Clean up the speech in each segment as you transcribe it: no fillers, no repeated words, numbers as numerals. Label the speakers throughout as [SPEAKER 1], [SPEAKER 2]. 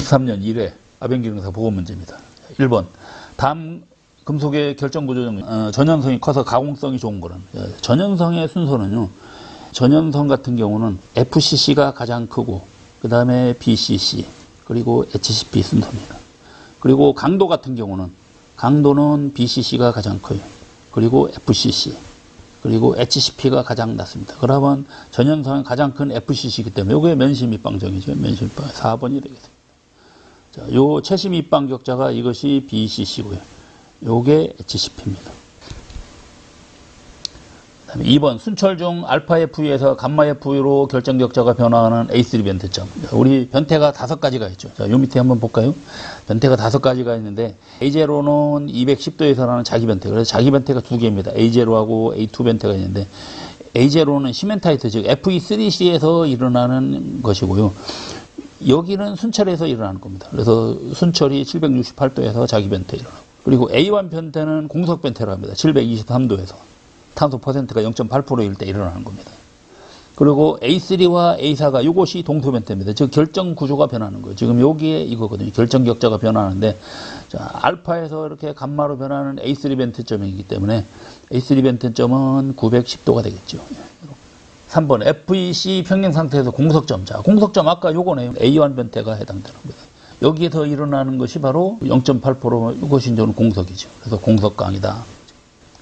[SPEAKER 1] 23년 1회 아벤기능사 보고 문제입니다. 1번. 다음 금속의 결정 구조 중 전연성이 커서 가공성이 좋은 거는 전연성의 순서는요. 전연성 같은 경우는 FCC가 가장 크고 그 다음에 BCC 그리고 HCP 순서입니다. 그리고 강도 같은 경우는 강도는 BCC가 가장 커요. 그리고 FCC 그리고 HCP가 가장 낮습니다. 그러면 전연성이 가장 큰 FCC이기 때문에 이게 면심 입방정이죠. 면심 입방 4번이 되겠습니다. 자, 요 채심 입방 격자가 이것이 BCC고요. 요게 HCP입니다. 그다음에 2번 순철 중 알파 FU에서 감마 FU로 결정 격자가 변화하는 A3 변태점. 우리 변태가 5가지가 있죠. 자, 요 밑에 한번 볼까요? 변태가 5가지가 있는데 A0는 210도에서 나는 자기 변태. 그래서 자기 변태가 2개입니다. A0하고 A2 변태가 있는데 A0는 시멘타이트 즉 FE3C에서 일어나는 것이고요. 여기는 순철에서 일어나는 겁니다. 그래서 순철이 768도에서 자기 변태 일어나고 그리고 A1 변태는 공석 변태라고 합니다. 723도에서 탄소 퍼센트가 0.8%일 때 일어나는 겁니다. 그리고 A3와 A4가 이것이 동소 변태입니다. 즉 결정 구조가 변하는 거예요. 지금 여기에 이거거든요. 결정 격자가 변하는데 자, 알파에서 이렇게 감마로 변하는 A3 변태점이기 때문에 A3 변태점은 910도가 되겠죠. 3번 FEC 평행 상태에서 공석점. 자, 공석점 아까 요거네요. A1 변태가 해당되는 겁니다. 여기에서 일어나는 것이 바로 0.8% 이것이 이제 공석이죠. 그래서 공석강이다.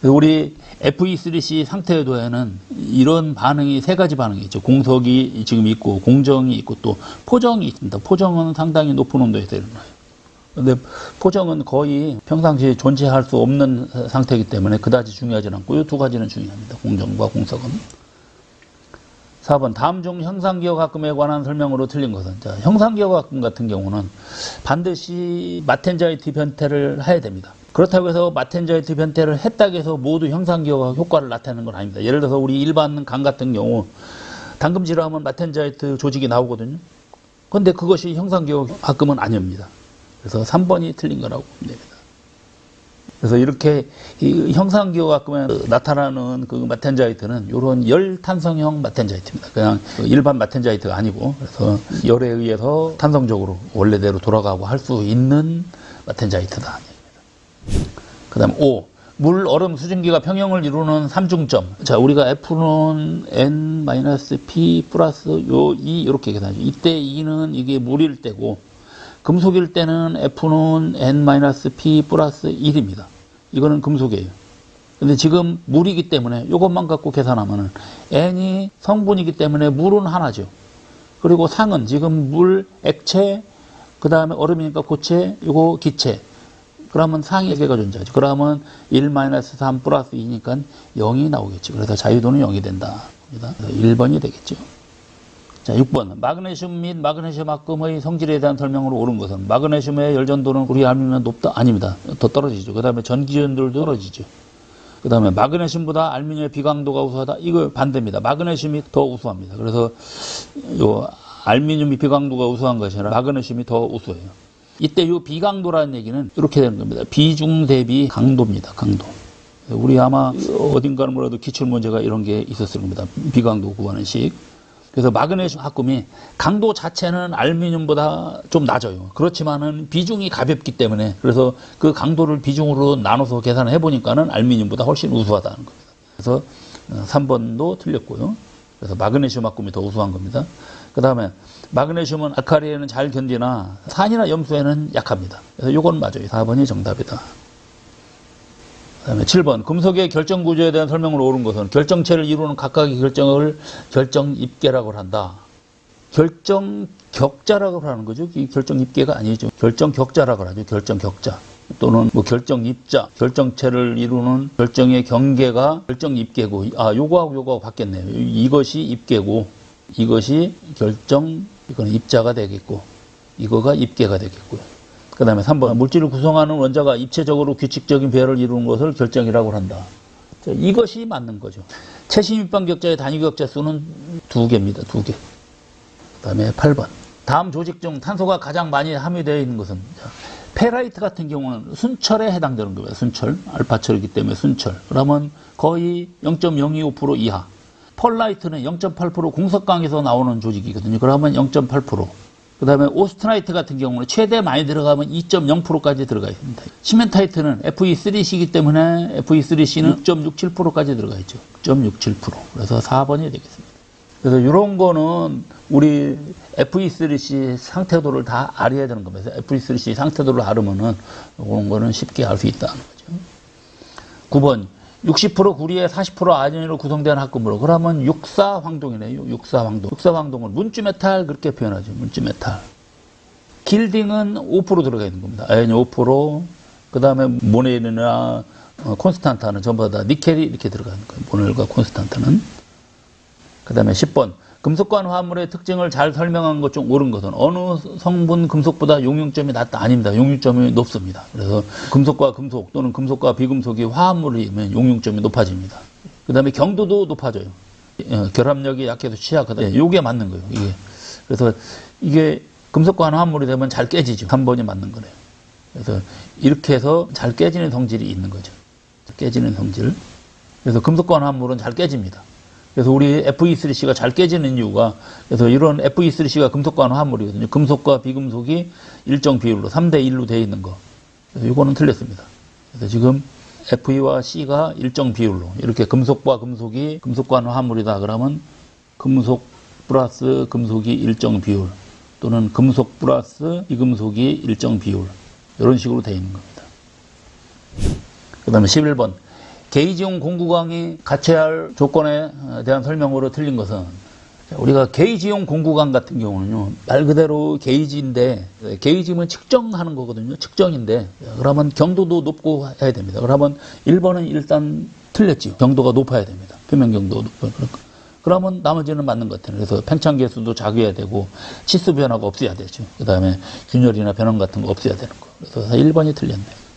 [SPEAKER 1] 우리 FE3C 상태도에는 이런 반응이 3가지 반응이 있죠. 공석이 지금 있고 공정이 있고 또 포정이 있습니다. 포정은 상당히 높은 온도에서 일어나요. 근데 포정은 거의 평상시에 존재할 수 없는 상태이기 때문에 그다지 중요하지 않고 이 2가지는 중요합니다. 공정과 공석은. 4번 다음 중 형상기호가끔에 관한 설명으로 틀린 것은 자, 형상기호가끔 같은 경우는 반드시 마텐자이트 변태를 해야 됩니다. 그렇다고 해서 마텐자이트 변태를 했다고 해서 모두 형상기호 효과를 나타내는 건 아닙니다. 예를 들어서 우리 일반 간 같은 경우 당금질을 하면 마텐자이트 조직이 나오거든요. 그런데 그것이 형상기호 가끔은 아닙니다. 그래서 3번이 틀린 거라고 보면 됩니다. 그래서 이렇게 형상기호 가끔에 나타나는 그 마텐자이트는 이런 열탄성형 마텐자이트입니다. 그냥 일반 마텐자이트가 아니고 그래서 열에 의해서 탄성적으로 원래대로 돌아가고 할 수 있는 마텐자이트다. 그 다음 5. 물, 얼음, 수증기가 평형을 이루는 삼중점. 자, 우리가 F는 N-P 플러스 요 2 이렇게 계산하죠. 이때 2는 이게 물일 때고 금속일 때는 F는 N-P 플러스 1입니다. 이거는 금속이에요. 근데 지금 물이기 때문에 이것만 갖고 계산하면은 N이 성분이기 때문에 물은 하나죠. 그리고 상은 지금 물, 액체, 그 다음에 얼음이니까 고체, 이거 기체. 그러면 상이 3개가 존재하죠. 그러면 1-3 플러스 2니까 0이 나오겠죠. 그래서 자유도는 0이 된다. 1번이 되겠죠. 자, 6번. 마그네슘 및 마그네슘 합금의 성질에 대한 설명으로 옳은 것은 마그네슘의 열전도는 우리 알미늄보다 높다? 아닙니다. 더 떨어지죠. 그 다음에 전기전도도 떨어지죠. 그 다음에 마그네슘보다 알미늄의 비강도가 우수하다? 이거 반대입니다. 마그네슘이 더 우수합니다. 그래서 요 알미늄이 비강도가 우수한 것이 아니라 마그네슘이 더 우수해요. 이때 이 비강도라는 얘기는 이렇게 되는 겁니다. 비중 대비 강도입니다. 강도. 우리 아마 어딘가는 뭐라도 기출문제가 이런 게 있었을 겁니다. 비강도 구하는 식. 그래서 마그네슘 합금이 강도 자체는 알미늄보다 좀 낮아요. 그렇지만은 비중이 가볍기 때문에 그래서 그 강도를 비중으로 나눠서 계산을 해보니까는 알미늄보다 훨씬 우수하다는 겁니다. 그래서 3번도 틀렸고요. 그래서 마그네슘 합금이 더 우수한 겁니다. 그 다음에 마그네슘은 알칼리에는 잘 견디나 산이나 염수에는 약합니다. 그래서 이건 맞아요. 4번이 정답이다. 그 다음에 7번 금속의 결정 구조에 대한 설명으로 옳은 것은 결정체를 이루는 각각의 결정을 결정입계라고 한다. 결정격자라고 하는 거죠. 이 결정입계가 아니죠. 결정격자라고 하죠. 결정격자 또는 뭐 결정입자, 결정체를 이루는 결정의 경계가 결정입계고 요거하고 바뀌었네요. 이것이 입계고 이것이 이거는 입자가 되겠고 이거가 입계가 되겠고요. 그 다음에 3번 물질을 구성하는 원자가 입체적으로 규칙적인 배열을 이루는 것을 결정이라고 한다. 자, 이것이 맞는 거죠. 채심 입방 격자의 단위 격자 수는 2개입니다. 2개. 그 다음에 8번 다음 조직 중 탄소가 가장 많이 함유되어 있는 것은 페라이트 같은 경우는 순철에 해당되는 겁니다. 순철, 알파철이기 때문에 순철. 그러면 거의 0.025% 이하. 펄라이트는 0.8% 공석강에서 나오는 조직이거든요. 그러면 0.8%. 그 다음에 오스트나이트 같은 경우는 최대 많이 들어가면 2.0%까지 들어가 있습니다. 시멘타이트는 FE3C이기 때문에 FE3C는 6.67%까지 들어가 있죠. 6.67%. 그래서 4번이 되겠습니다. 그래서 이런 거는 우리 FE3C 상태도를 다 알아야 되는 겁니다. FE3C 상태도를 알으면은 이런 거는 쉽게 알 수 있다는 거죠. 9번. 60% 구리에 40% 아연으로 구성된 합금으로. 그러면 육사황동이네요. 육사황동. 육사황동을 문주메탈 그렇게 표현하죠. 문주메탈. 길딩은 5% 들어가 있는 겁니다. 아연이 5%. 그 다음에 모넬이나 콘스탄타는 전부 다 니켈이 이렇게 들어가는 거예요. 모넬과 콘스탄타는. 그 다음에 10번. 금속관 화물의 특징을 잘 설명한 것 중 옳은 것은 어느 성분 금속보다 용융점이 낮다? 아닙니다. 용융점이 높습니다. 그래서 금속과 금속 또는 금속과 비금속이 화합물이면 용융점이 높아집니다. 그 다음에 경도도 높아져요. 결합력이 약해서 취약하다. 이게 맞는 거예요. 이게. 그래서 이게 금속과 화합물이 되면 잘 깨지죠. 3번이 맞는 거네요. 그래서 이렇게 해서 잘 깨지는 성질이 있는 거죠. 깨지는 성질. 그래서 금속과 화합물은 잘 깨집니다. 그래서 우리 FE3C가 잘 깨지는 이유가, 그래서 이런 FE3C가 금속과 화합물이거든요. 금속과 비금속이 일정 비율로 3대1로 되어 있는 거. 그래서 이거는 틀렸습니다. 그래서 지금 FE와 C가 일정 비율로 이렇게 금속과 금속이 금속과 화합물이다 그러면 금속 플러스 금속이 일정 비율 또는 금속 플러스 비금속이 일정 비율 이런 식으로 되어 있는 겁니다. 그 다음에 11번. 게이지용 공구강이 갖춰야 할 조건에 대한 설명으로 틀린 것은, 우리가 게이지용 공구강 같은 경우는요, 말 그대로 게이지인데, 게이지면 측정하는 거거든요. 측정인데, 그러면 경도도 높고 해야 됩니다. 그러면 1번은 일단 틀렸지요. 경도가 높아야 됩니다. 표면 경도가 높아야 됩니다. 그러면 나머지는 맞는 것 같아요. 그래서 팽창계수도 작아야 되고, 치수 변화가 없어야 되죠. 그 다음에 균열이나 변형 같은 거 없어야 되는 거. 그래서 1번이 틀렸네요.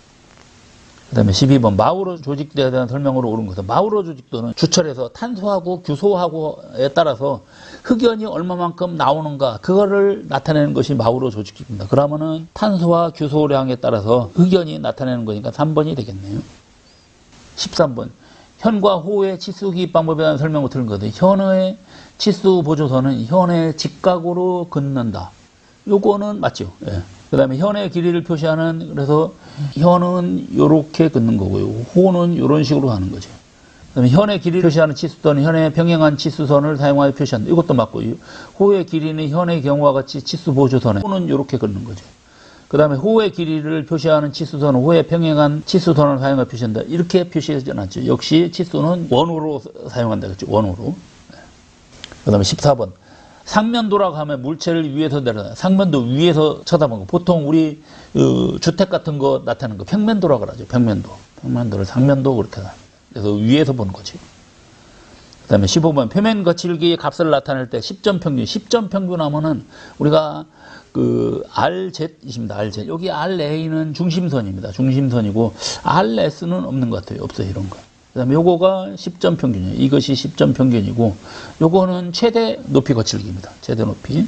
[SPEAKER 1] 그 다음에 12번. 마우로 조직도에 대한 설명으로 옳은 것은, 마우로 조직도는 주철에서 탄소하고 규소하고에 따라서 흑연이 얼마만큼 나오는가, 그거를 나타내는 것이 마우로 조직도입니다. 그러면은 탄소와 규소량에 따라서 흑연이 나타내는 거니까 3번이 되겠네요. 13번. 현과 호의 치수 기입 방법에 대한 설명을 들은 거거든요. 현의 치수 보조선은 현의 직각으로 긋는다. 요거는 맞죠. 예. 그 다음에 현의 길이를 표시하는, 그래서 현은 이렇게 긋는 거고요. 호는 이런 식으로 하는 거죠. 그 다음에 현의 길이를 표시하는 치수선은 현의 평행한 치수선을 사용하여 표시한다. 이것도 맞고, 호의 길이는 현의 경우와 같이 치수 보조선에, 호는 이렇게 긋는 거죠. 그 다음에 호의 길이를 표시하는 치수선은 호의 평행한 치수선을 사용하여 표시한다. 이렇게 표시하지 않았죠. 역시 치수는 원호로 사용한다. 그렇죠. 원호로. 그 다음에 14번. 상면도라고 하면 물체를 위에서 내려다. 상면도 위에서 쳐다보는 거. 보통 우리 주택 같은 거 나타내는 거 평면도라고 하죠. 평면도. 평면도를 상면도 그렇게 합니다. 그래서 위에서 보는 거지. 그 다음에 15번. 표면 거칠기의 값을 나타낼 때 10점 평균. 10점 평균 하면은 우리가 RZ입니다. RZ. 여기 RA는 중심선입니다. 중심선이고 RS는 없는 것 같아요. 없어요. 이런 거. 그 다음에 요거가 10점 평균이에요. 이것이 10점 평균이고, 요거는 최대 높이 거칠기입니다. 최대 높이.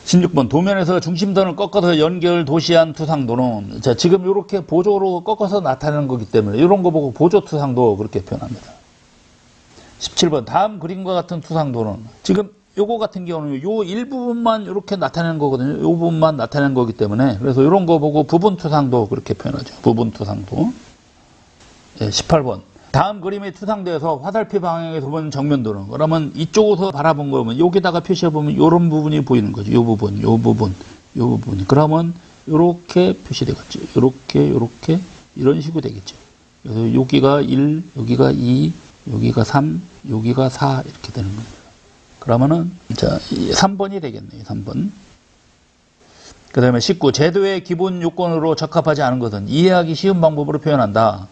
[SPEAKER 1] 16번. 도면에서 중심선을 꺾어서 연결 도시한 투상도는, 자, 지금 이렇게 보조로 꺾어서 나타내는 거기 때문에, 이런 거 보고 보조 투상도 그렇게 표현합니다. 17번. 다음 그림과 같은 투상도는, 지금 요거 같은 경우는 요 일부분만 이렇게 나타내는 거거든요. 요 부분만 나타내는 거기 때문에, 그래서 이런 거 보고 부분 투상도 그렇게 표현하죠. 부분 투상도. 18번. 다음 그림의 투상도에서 화살표 방향에서 보는 정면도는, 그러면 이쪽에서 바라본 거면 여기다가 표시해보면 이런 부분이 보이는 거죠. 요 부분, 요 부분, 요 부분이. 그러면 이렇게 표시되겠죠. 이렇게 이런 식으로 되겠죠. 그래서 여기가 1, 여기가 2, 여기가 3, 여기가 4 이렇게 되는 겁니다. 그러면은 자 3번이 되겠네요. 3번. 그 다음에 19. 제도의 기본 요건으로 적합하지 않은 것은 이해하기 쉬운 방법으로 표현한다.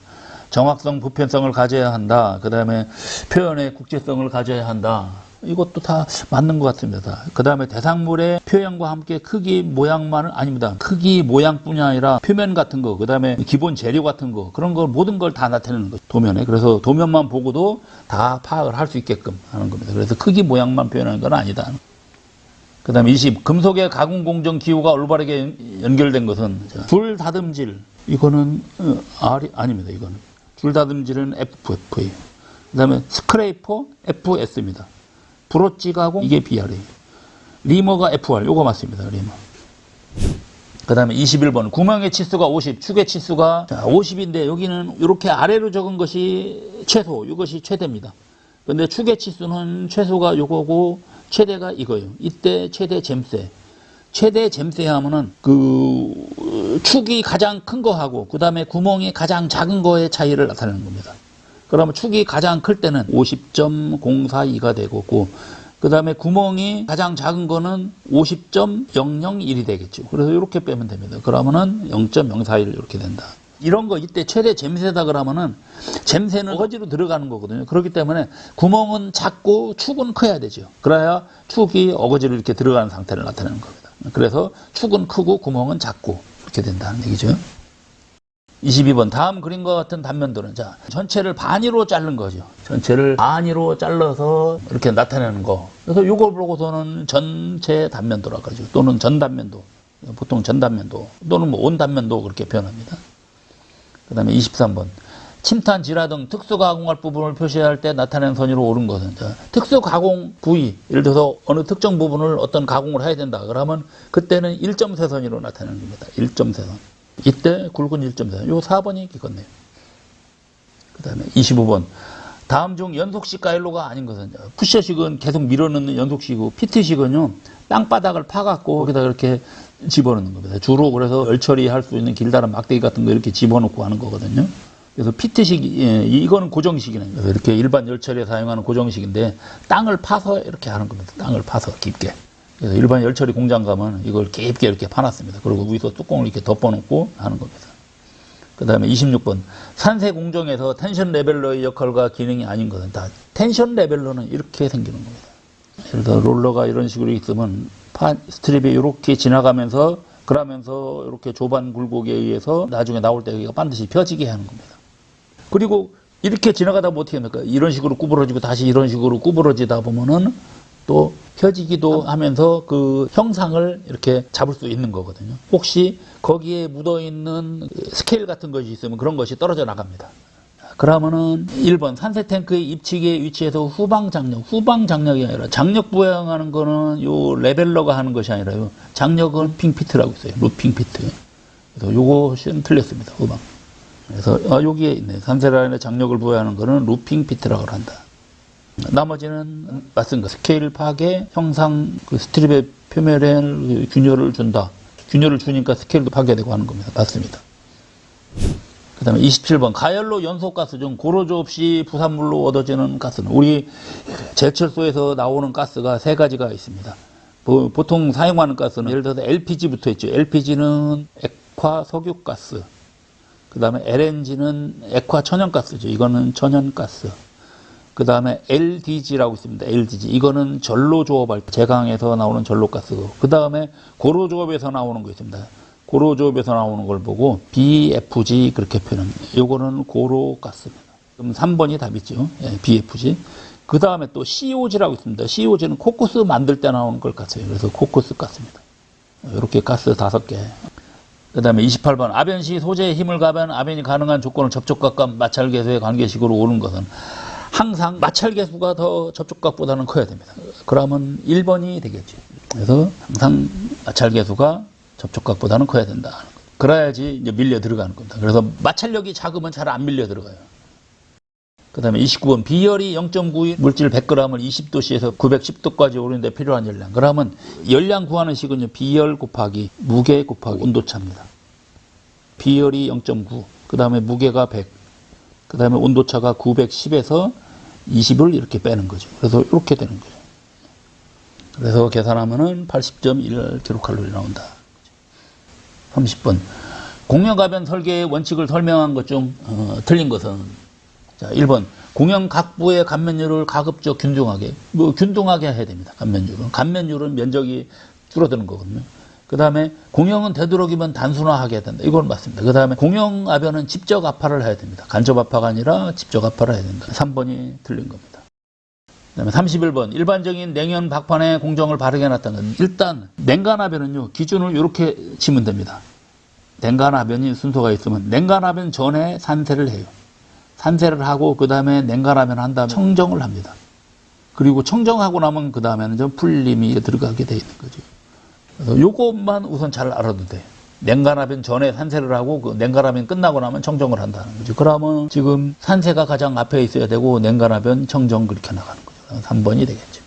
[SPEAKER 1] 정확성, 보편성을 가져야 한다. 그 다음에 표현의 국제성을 가져야 한다. 이것도 다 맞는 것 같습니다. 그 다음에 대상물의 표현과 함께 크기, 모양만은 아닙니다. 크기, 모양뿐이 아니라 표면 같은 거, 그 다음에 기본 재료 같은 거, 그런 거 모든 걸 다 나타내는 거죠. 도면에. 그래서 도면만 보고도 다 파악을 할 수 있게끔 하는 겁니다. 그래서 크기, 모양만 표현하는 건 아니다. 그 다음에 20. 금속의 가공 공정 기호가 올바르게 연결된 것은 줄 다듬질. 이거는 R이 아닙니다. 이거는. 줄 다듬질은 FF예요. 그 다음에 스크레이퍼 FS입니다. 브로치 가공 이게 BR이에요. 리머가 FR, 요거 맞습니다. 리머. 그 다음에 21번. 구멍의 치수가 50, 축의 치수가 50인데 여기는 이렇게 아래로 적은 것이 최소, 이것이 최대입니다. 근데 축의 치수는 최소가 요거고 최대가 이거예요. 이때 최대 잼세. 최대 잼세 하면은 그 축이 가장 큰 거하고 그 다음에 구멍이 가장 작은 거의 차이를 나타내는 겁니다. 그러면 축이 가장 클 때는 50.042가 되고 그 다음에 구멍이 가장 작은 거는 50.001이 되겠죠. 그래서 이렇게 빼면 됩니다. 그러면은 0.041 이렇게 된다. 이런 거 이때 최대 잼세다 그러면은 잼세는 어거지로 들어가는 거거든요. 그렇기 때문에 구멍은 작고 축은 커야 되죠. 그래야 축이 어거지로 이렇게 들어가는 상태를 나타내는 겁니다. 그래서 축은 크고 구멍은 작고 이렇게 된다는 얘기죠. 22번. 다음 그림과 같은 단면도는 자, 전체를 반위로 자른 거죠. 전체를 반위로 잘라서 이렇게 나타내는 거. 그래서 이걸 보고서는 전체 단면도라고 하죠. 또는 전단면도. 보통 전단면도 또는 뭐 온단면도 그렇게 표현합니다. 그 다음에 23번. 침탄, 지라 등 특수가공할 부분을 표시할 때 나타내는 선으로 옳은 것은 자, 특수가공 부위, 예를 들어서 어느 특정 부분을 어떤 가공을 해야 된다. 그러면 그때는 1.3선으로 나타내는 겁니다. 1.3선. 이때 굵은 1.4. 요 4번이 이건네요. 그 다음에 25번. 다음 중 연속식 가일로가 아닌 것은 푸셔식은 계속 밀어넣는 연속식이고 피트식은요 땅바닥을 파갖고 거기다 이렇게 집어넣는 겁니다. 주로 그래서 얼처리할 수 있는 길다란 막대기 같은 거 이렇게 집어넣고 하는 거거든요. 그래서 피트식, 이거는 고정식이네요. 그래서 이렇게 일반 열처리에 사용하는 고정식인데 땅을 파서 이렇게 하는 겁니다. 땅을 파서 깊게. 그래서 일반 열처리 공장 가면 이걸 깊게 이렇게 파놨습니다. 그리고 위에서 뚜껑을 이렇게 덮어놓고 하는 겁니다. 그 다음에 26번. 산세 공정에서 텐션 레벨러의 역할과 기능이 아닌 것은 다 텐션 레벨러는 이렇게 생기는 겁니다. 예를 들어 롤러가 이런 식으로 있으면 스트립이 이렇게 지나가면서 그러면서 이렇게 좁은 굴곡에 의해서 나중에 나올 때 여기가 반드시 펴지게 하는 겁니다. 그리고 이렇게 지나가다 보면 어떻게 합니까? 이런 식으로 구부러지고 다시 이런 식으로 구부러지다 보면은 또 펴지기도 하면서 그 형상을 이렇게 잡을 수 있는 거거든요. 혹시 거기에 묻어있는 스케일 같은 것이 있으면 그런 것이 떨어져 나갑니다. 그러면은 1번 산세 탱크의 입측에 위치해서 후방 장력이 아니라 장력 부양하는 거는 요 레벨러가 하는 것이 아니라요. 장력은 루핑 피트라고 있어요. 루핑 피트. 그래서 요것은 틀렸습니다. 후방. 그래서 여기에 있네. 산세 라인에 장력을 부여하는 거는 루핑 피트라고 한다. 나머지는 맞습니다. 스케일 파괴, 형상, 그 스트립의 표면에 균열을 준다. 균열을 주니까 스케일도 파괴되고 하는 겁니다. 맞습니다. 그 다음에 27번. 가열로 연소가스 중 고로조 없이 부산물로 얻어지는 가스는 우리 제철소에서 나오는 가스가 세 가지가 있습니다. 보통 사용하는 가스는 예를 들어서 LPG부터 있죠. LPG는 액화 석유가스. 그 다음에 LNG는 액화 천연가스죠. 이거는 천연가스. 그 다음에 LDG라고 있습니다. LDG. 이거는 전로조업할 때 제강에서 나오는 전로가스고. 그 다음에 고로조업에서 나오는 거 있습니다. 고로조업에서 나오는 걸 보고 BFG 그렇게 표현합니다. 요거는 고로가스입니다. 그럼 3번이 답이죠. 예, BFG. 그 다음에 또 COG라고 있습니다. COG는 코코스 만들 때 나오는 걸 가스예요. 그래서 코코스 가스입니다. 이렇게 가스 5개. 그 다음에 28번. 아변시 소재의 힘을 가하면 아변이 가능한 조건을 접촉각과 마찰계수의 관계식으로 오는 것은 항상 마찰계수가 더 접촉각보다는 커야 됩니다. 그러면 1번이 되겠죠. 그래서 항상 마찰계수가 접촉각보다는 커야 된다. 그래야지 이제 밀려 들어가는 겁니다. 그래서 마찰력이 작으면 잘 안 밀려 들어가요. 그 다음에 29번. 비열이 0.9인 물질 100g을 20도씨에서 910도까지 오르는데 필요한 열량. 그러면 열량 구하는 식은요. 비열 곱하기 무게 곱하기 온도차입니다. 비열이 0.9. 그 다음에 무게가 100. 그 다음에 온도차가 910에서 20을 이렇게 빼는 거죠. 그래서 이렇게 되는 거죠. 그래서 계산하면은 80.1kcal 나온다. 30번. 공영가변 설계의 원칙을 설명한 것 중 틀린 것은 자, 1번. 공영 각부의 간면율을 가급적 균등하게 균등하게 해야 됩니다. 간면율은 면적이 줄어드는 거거든요. 그 다음에 공영은 되도록이면 단순화하게 해야 된다. 이건 맞습니다. 그 다음에 공영 압연은 직접 압화를 해야 됩니다. 간접 압화가 아니라 직접 압화를 해야 된다. 3번이 틀린 겁니다. 그 다음에 31번. 일반적인 냉연 박판의 공정을 바르게 해놨다는 건 일단 냉간 압연은요. 기준을 이렇게 치면 됩니다. 냉간 압연이 순서가 있으면 냉간 압연 전에 산세를 해요. 산세를 하고 그 다음에 냉간 압연 한 다음에 청정을 합니다. 그리고 청정하고 나면 그 다음에는 좀 풀림이 들어가게 돼 있는 거죠. 그래서 요것만 우선 잘 알아도 돼요. 냉간하변 전에 산세를 하고 그 냉간하변 끝나고 나면 청정을 한다는 거죠. 그러면 지금 산세가 가장 앞에 있어야 되고 냉간하변 청정 그렇게 나가는 거죠. 3번이 되겠죠.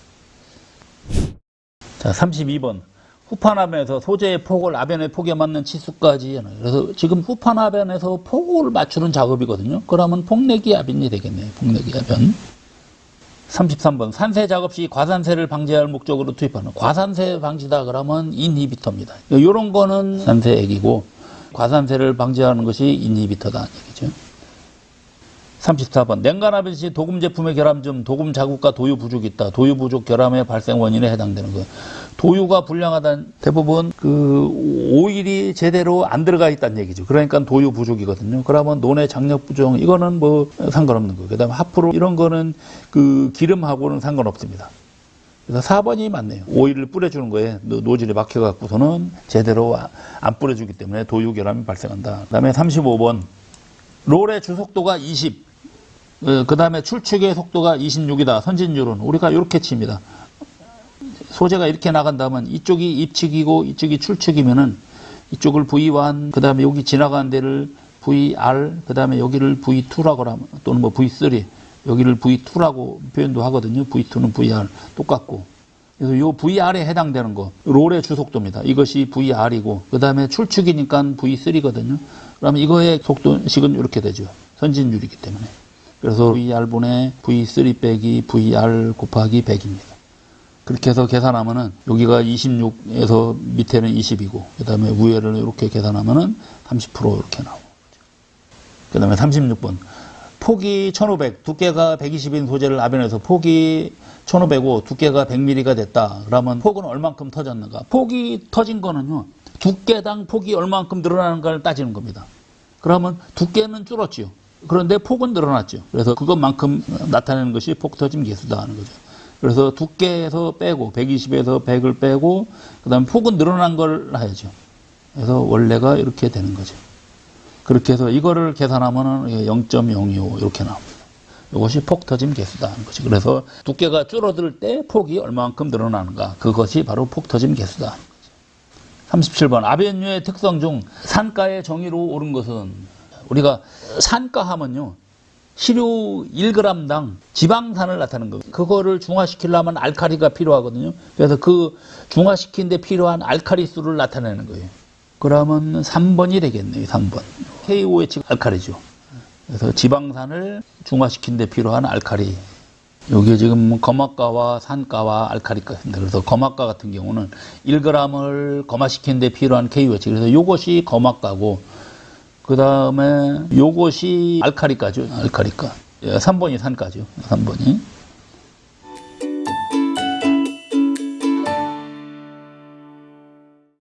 [SPEAKER 1] 자, 32번. 후판하변에서 소재의 폭을 아변의 폭에 맞는 치수까지. 그래서 지금 후판하변에서 폭을 맞추는 작업이거든요. 그러면 폭내기 아변이 되겠네요. 폭내기 아변. 33번. 산세 작업 시 과산세를 방지할 목적으로 투입하는. 과산세 방지다 그러면 인히비터입니다. 이런 거는 산세액이고 과산세를 방지하는 것이 인히비터다 얘기죠. 34번. 냉간하변 시 도금 제품의 결함 중 도금 자국과 도유 부족이 있다. 도유 부족 결함의 발생 원인에 해당되는 거. 도유가 불량하다는 대부분 그 오일이 제대로 안 들어가 있다는 얘기죠. 그러니까 도유 부족이거든요. 그러면 논의 장력 부족 이거는 뭐 상관없는 거예요. 그다음에 하프로 이런 거는 그 기름하고는 상관없습니다. 그래서 4번이 맞네요. 오일을 뿌려주는 거에 노즐이 막혀갖고서는 제대로 안 뿌려주기 때문에 도유 결함이 발생한다. 그다음에 35번. 롤의 주속도가 20. 그 다음에 출축의 속도가 26이다. 선진율은 우리가 이렇게 칩니다. 소재가 이렇게 나간다면 이쪽이 입축이고 이쪽이 출축이면은 이쪽을 V1, 그 다음에 여기 지나간 데를 VR, 그 다음에 여기를 V2라고 하면 또는 뭐 V3, 여기를 V2라고 표현도 하거든요. V2는 VR 똑같고. 그래서 요 VR에 해당되는 거, 롤의 주속도입니다. 이것이 VR이고, 그 다음에 출축이니까 V3거든요. 그러면 이거의 속도식은 이렇게 되죠. 선진율이기 때문에. 그래서 VR분의 V3 빼기 VR 곱하기 100입니다. 그렇게 해서 계산하면은 여기가 26에서 밑에는 20이고 그 다음에 위에를 이렇게 계산하면은 30% 이렇게 나오고 그 다음에 36번 폭이 1500 두께가 120인 소재를 아변해서 폭이 1505 두께가 100mm가 됐다. 그러면 폭은 얼만큼 터졌는가? 폭이 터진 거는요 두께당 폭이 얼만큼 늘어나는가를 따지는 겁니다. 그러면 두께는 줄었죠. 그런데 폭은 늘어났죠. 그래서 그것만큼 나타내는 것이 폭 터짐 계수다 하는 거죠. 그래서 두께에서 빼고 120에서 100을 빼고 그 다음에 폭은 늘어난 걸 해야죠. 그래서 원래가 이렇게 되는 거죠. 그렇게 해서 이거를 계산하면은 0.025 이렇게 나옵니다. 이것이 폭 터짐 계수다 하는 거죠. 그래서 두께가 줄어들 때 폭이 얼마만큼 늘어나는가 그것이 바로 폭 터짐 계수다 하는 거죠. 37번 아변유의 특성 중 산가의 정의로 옳은 것은 우리가 산가 하면요. 시료 1g당 지방산을 나타내는 거예요. 그거를 중화시키려면 알칼리가 필요하거든요. 그래서 그 중화시키는 데 필요한 알칼리 수를 나타내는 거예요. 그러면 3번이 되겠네요. 3번. KOH 알칼리죠. 그래서 지방산을 중화시키는 데 필요한 알칼리. 여기 지금 거막가와 산가와 알칼리가 있습니다. 그래서 거막가 같은 경우는 1g을 검화시키는 데 필요한 KOH. 그래서 이것이 거막가고 그 다음에 요것이 알칼리가죠. 알칼리가. 3번이 산가죠. 3번이.